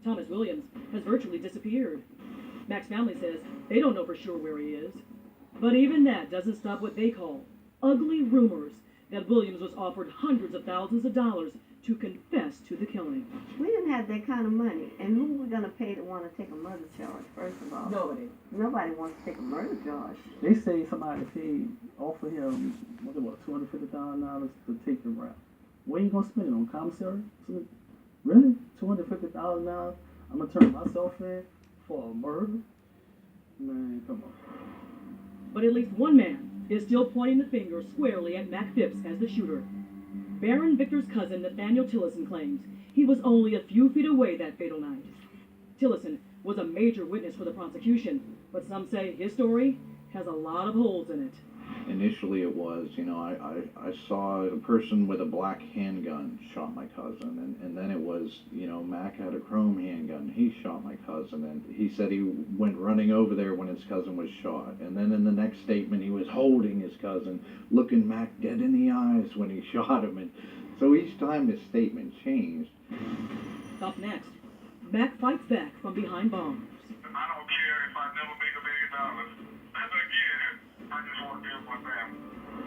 Thomas Williams has virtually disappeared. Mac's family says they don't know for sure where he is. But even that doesn't stop what they call ugly rumors that Williams was offered hundreds of thousands of dollars to confess to the killing. We didn't have that kind of money. And who are we going to pay to want to take a murder charge, first of all? Nobody. Nobody wants to take a murder charge. They say somebody paid, offer him, what, $250,000 to take the rap. Where you gonna spend it on commissary? Really? $250,000 now? I'm gonna turn myself in for a murder? Man, come on. But at least one man is still pointing the finger squarely at Mac Phipps as the shooter. Baron Victor's cousin Nathaniel Tillotson claims he was only a few feet away that fatal night. Tillotson was a major witness for the prosecution, but some say his story has a lot of holes in it. Initially it was, I saw a person with a black handgun shot my cousin, and then it was, Mac had a chrome handgun, he shot my cousin, and he said he went running over there when his cousin was shot, and then in the next statement he was holding his cousin, looking Mac dead in the eyes when he shot him, and so each time his statement changed. Up next, Mac fights back from behind bars. I don't care if I never make $1 million. Again, I just want to be with my family.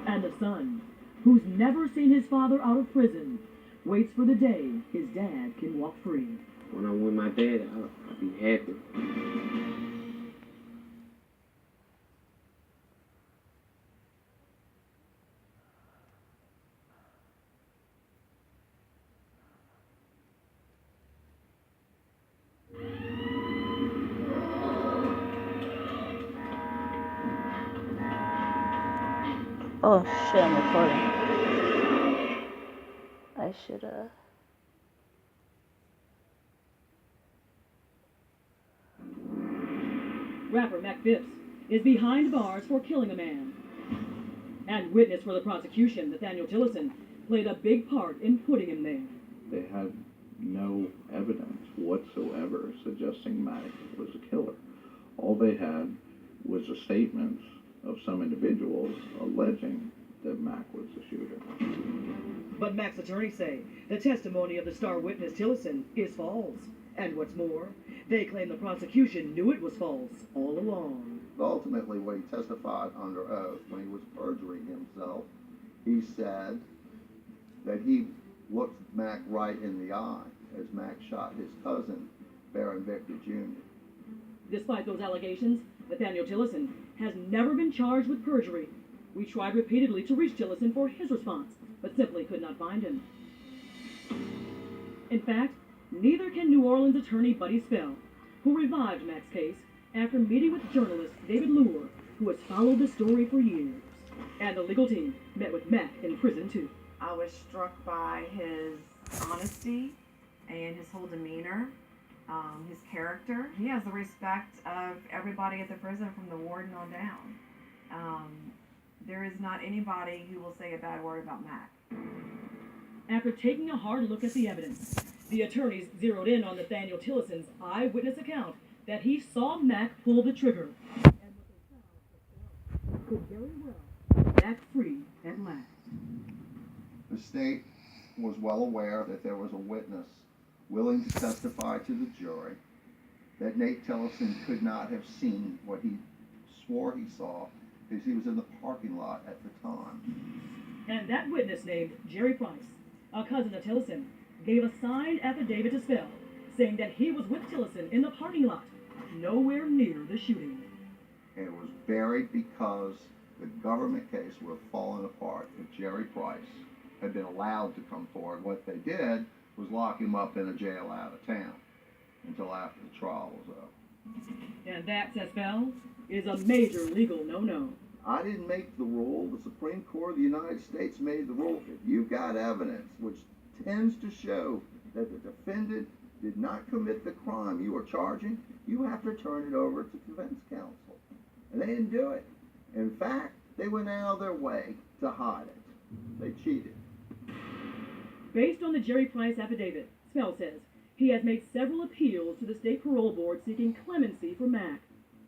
And the son, who's never seen his father out of prison, waits for the day his dad can walk free. When I'm with my dad, I'll be happy. Oh shit, I'm recording. I should Rapper Mac Phipps is behind bars for killing a man. And witness for the prosecution, Nathaniel Tillotson, played a big part in putting him there. They had no evidence whatsoever suggesting Mac was a killer. All they had was a statement of some individuals alleging that Mac was the shooter. But Mac's attorneys say the testimony of the star witness Tillotson is false. And what's more, they claim the prosecution knew it was false all along. Ultimately, when he testified under oath, when he was perjuring himself, he said that he looked Mac right in the eye as Mac shot his cousin, Baron Victor Jr. Despite those allegations, Nathaniel Tillotson has never been charged with perjury. We tried repeatedly to reach Tillotson for his response, but simply could not find him. In fact, neither can New Orleans attorney Buddy Spell, who revived Mac's case after meeting with journalist David Luer, who has followed the story for years. And the legal team met with Mac in prison too. I was struck by his honesty and his whole demeanor, his character. He has the respect of everybody at the prison from the warden on down. There is not anybody who will say a bad word about Mac. After taking a hard look at the evidence, the attorneys zeroed in on Nathaniel Tillotson's eyewitness account that he saw Mac pull the trigger. And what they found could very well Mac free at last. The state was well aware that there was a witness willing to testify to the jury that Nate Tillotson could not have seen what he swore he saw because he was in the parking lot at the time. And that witness named Jerry Price, a cousin of Tillotson, gave a signed affidavit to Spell saying that he was with Tillotson in the parking lot, nowhere near the shooting. And it was buried because the government case would have fallen apart if Jerry Price had been allowed to come forward. What they did was lock him up in a jail out of town until after the trial was over. And that, says Spell, is a major legal no-no. I didn't make the rule. The Supreme Court of the United States made the rule. If you've got evidence which tends to show that the defendant did not commit the crime you are charging, you have to turn it over to defense counsel. And they didn't do it. In fact, they went out of their way to hide it. They cheated. Based on the Jerry Price affidavit, Spell says he has made several appeals to the state parole board seeking clemency for Mac.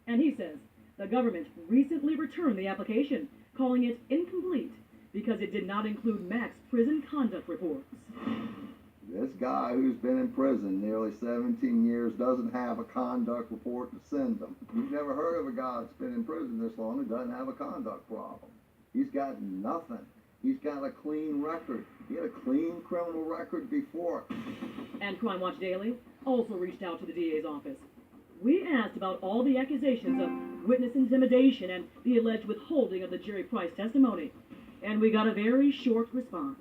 And he says the government recently returned the application, calling it incomplete because it did not include Mac's prison conduct reports. This guy who's been in prison nearly 17 years doesn't have a conduct report to send them. You've never heard of a guy that's been in prison this long who doesn't have a conduct problem. He's got nothing. He's got a clean record. He had a clean criminal record before. And Crime Watch Daily also reached out to the DA's office. We asked about all the accusations of witness intimidation and the alleged withholding of the Jerry Price testimony, and we got a very short response.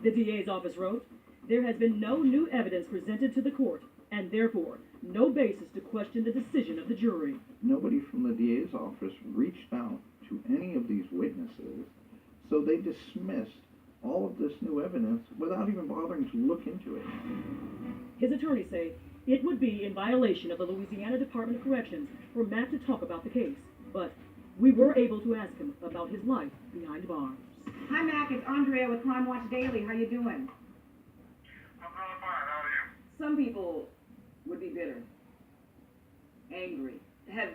The DA's office wrote, "There has been no new evidence presented to the court, and therefore no basis to question the decision of the jury." Nobody from the DA's office reached out to any of these witnesses, so they dismissed all of this new evidence without even bothering to look into it. His attorneys say it would be in violation of the Louisiana Department of Corrections for Matt to talk about the case, but we were able to ask him about his life behind bars. Hi, Mac. It's Andrea with Crime Watch Daily. How you doing? I'm doing fine. How are you? Some people would be bitter, angry, have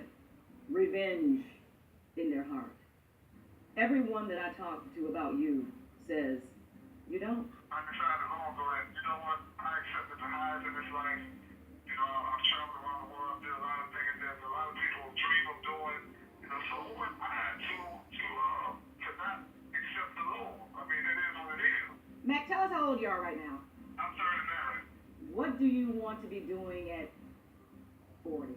revenge in their heart. Everyone that I talk to about you says you don't. I decided long ago that, you know what, I accepted the highs in this life. You know, I've traveled around the world, did a lot of things that a lot of people dream of doing. You know, so who am I to not accept the low? I mean, it is what it is. Mac, tell us how old you are right now. I'm 39. What do you want to be doing at 40?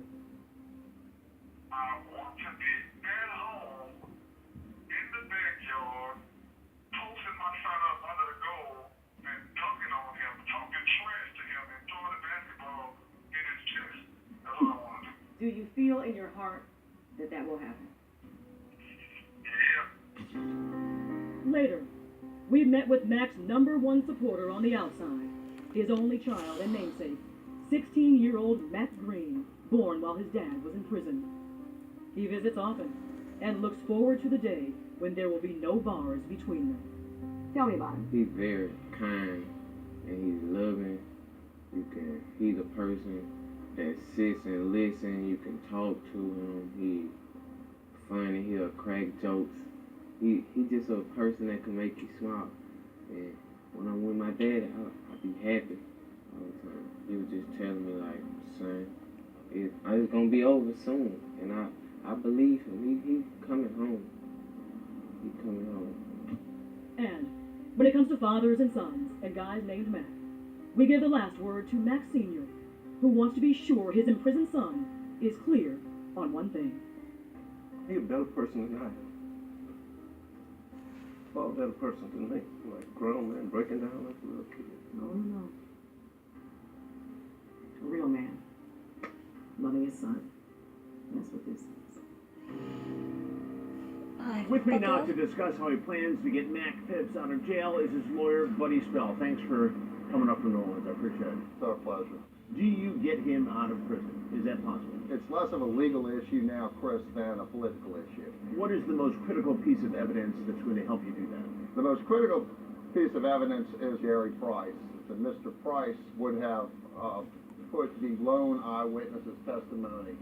I want to be at home, in the backyard, posting my son up under the goal and dunking on him, talking trash to him, and throwing the basketball in his chest. That's what I want to do. Do you feel in your heart that that will happen? Yeah. Later, we met with Mac's #1 supporter on the outside, his only child and namesake, 16-year-old Matt Green, born while his dad was in prison. He visits often and looks forward to the day when there will be no bars between them. Tell me about him. He's very kind and he's loving. He's a person that sits and listens. You can talk to him. He's funny. He'll crack jokes. He just a person that can make you smile. And when I'm with my dad, I'll be happy all the time. He was just telling me like, son, it's gonna be over soon. And I believe him. He coming home. He coming home. And when it comes to fathers and sons and guys named Mac, we give the last word to Mac Sr., who wants to be sure his imprisoned son is clear on one thing. He's a better person than I am. Far better person than me. Like a grown man breaking down like a little kid. No. A real man. Loving his son. That's what this is. With me now to discuss how he plans to get Mac Phipps out of jail is his lawyer, Buddy Spell. Thanks for coming up from New Orleans. I appreciate it. It's our pleasure. Do you get him out of prison? Is that possible? It's less of a legal issue now, Chris, than a political issue. What is the most critical piece of evidence that's going to help you do that? The most critical piece of evidence is Jerry Price. That Mr. Price would have put the lone eyewitness's testimony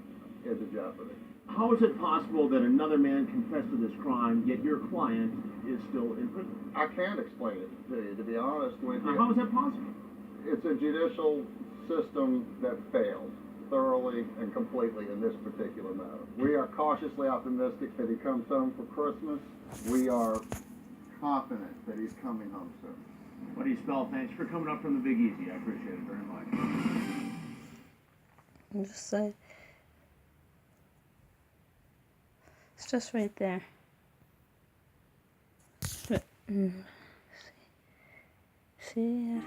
into jeopardy. How is it possible that another man confessed to this crime, yet your client is still in prison? I can't explain it to you, to be honest with you. How is that possible? It's a judicial system that failed thoroughly and completely in this particular matter. We are cautiously optimistic that he comes home for Christmas. We are confident that he's coming home soon. Buddy Spell, thanks for coming up from the Big Easy. I appreciate it very much. I'm just saying. It's just right there. But, see,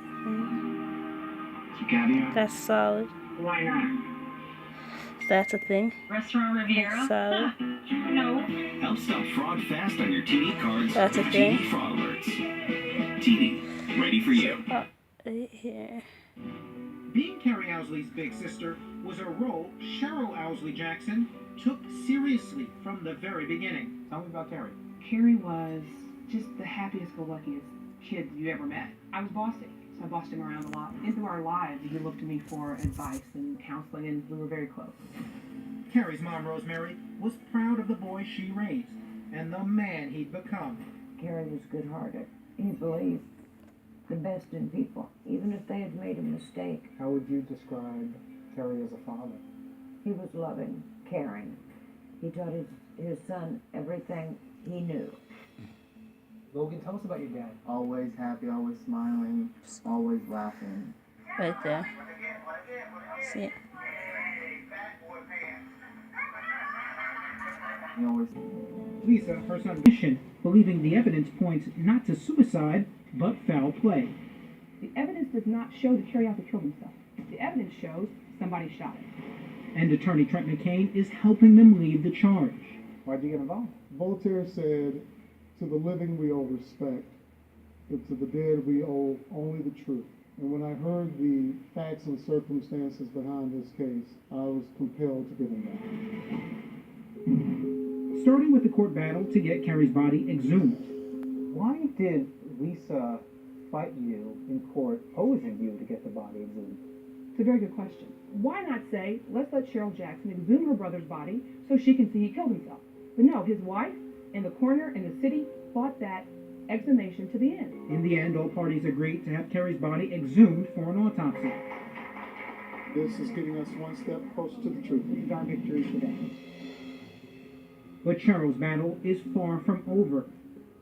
that's solid. Why not? That's a thing. Restaurant Riviera? Solid. No. Help stop fraud fast on your TD cards. That's a thing. TD Fraud Alerts. TD, ready for you. Right here. Being Carrie Owsley's big sister was a role Cheryl Owsley Jackson took seriously from the very beginning. Tell me about Carrie. Carrie was just the happiest-go-luckiest kid you ever met. I was bossy, so I bossed him around a lot. Into our lives, he looked to me for advice and counseling, and we were very close. Carrie's mom, Rosemary, was proud of the boy she raised and the man he'd become. Carrie was good-hearted. He believed the best in people, even if they had made a mistake. How would you describe Terry as a father? He was loving, caring. He taught his son everything he knew. Logan, tell us about your dad. Always happy, always smiling, always laughing. Right there. See it? He always... Lisa, her son's mission, believing the evidence points not to suicide, but foul play. The evidence does not show that Cary Owsley killed himself. The evidence shows somebody shot him. And attorney Trent McCain is helping them lead the charge. Why'd you get involved? Voltaire said, to the living we owe respect, but to the dead we owe only the truth. And when I heard the facts and circumstances behind this case, I was compelled to get involved. Starting with the court battle to get Cary's body exhumed. Why did Lisa fight you in court, opposing you to get the body exhumed? It's a very good question. Why not say, let's let Cheryl Jackson exhume her brother's body so she can see he killed himself? But no, his wife and the coroner and the city fought that exhumation to the end. In the end, all parties agreed to have Cary's body exhumed for an autopsy. This is getting us one step closer to the truth. This is our victory today. But Cheryl's battle is far from over.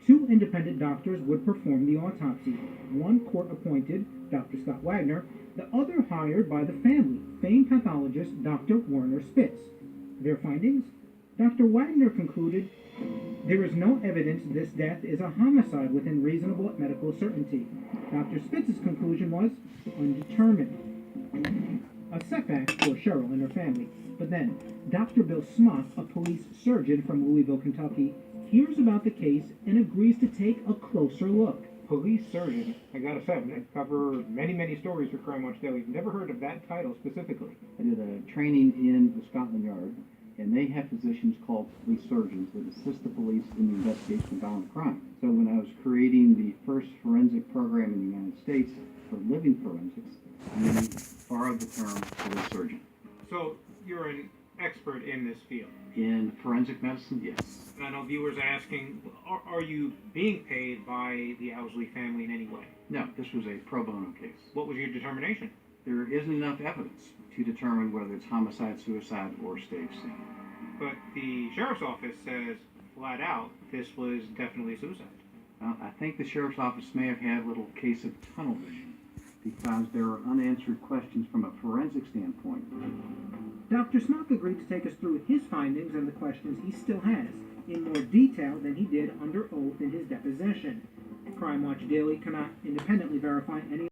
2 independent doctors would perform the autopsy. One court-appointed, Dr. Scott Wagner, the other hired by the family, famed pathologist Dr. Werner Spitz. Their findings? Dr. Wagner concluded, there is no evidence this death is a homicide within reasonable medical certainty. Dr. Spitz's conclusion was undetermined. A setback for Cheryl and her family. But then, Dr. Bill Smock, a police surgeon from Louisville, Kentucky, hears about the case and agrees to take a closer look. Police surgeon. I gotta say, I cover many stories for Crime Watch Daily. Never heard of that title specifically. I did a training in the Scotland Yard, and they have physicians called police surgeons that assist the police in the investigation of violent crime. So when I was creating the first forensic program in the United States for living forensics, we borrowed the term police surgeon. So you're an expert in this field? In forensic medicine, yes. And I know viewers are asking, are you being paid by the Owsley family in any way? No, this was a pro bono case. What was your determination? There isn't enough evidence to determine whether it's homicide, suicide, or stage C. But the sheriff's office says flat out this was definitely suicide. Well, I think the sheriff's office may have had a little case of tunnel vision because there are unanswered questions from a forensic standpoint. Dr. Smock agreed to take us through his findings and the questions he still has, in more detail than he did under oath in his deposition. Crime Watch Daily cannot independently verify any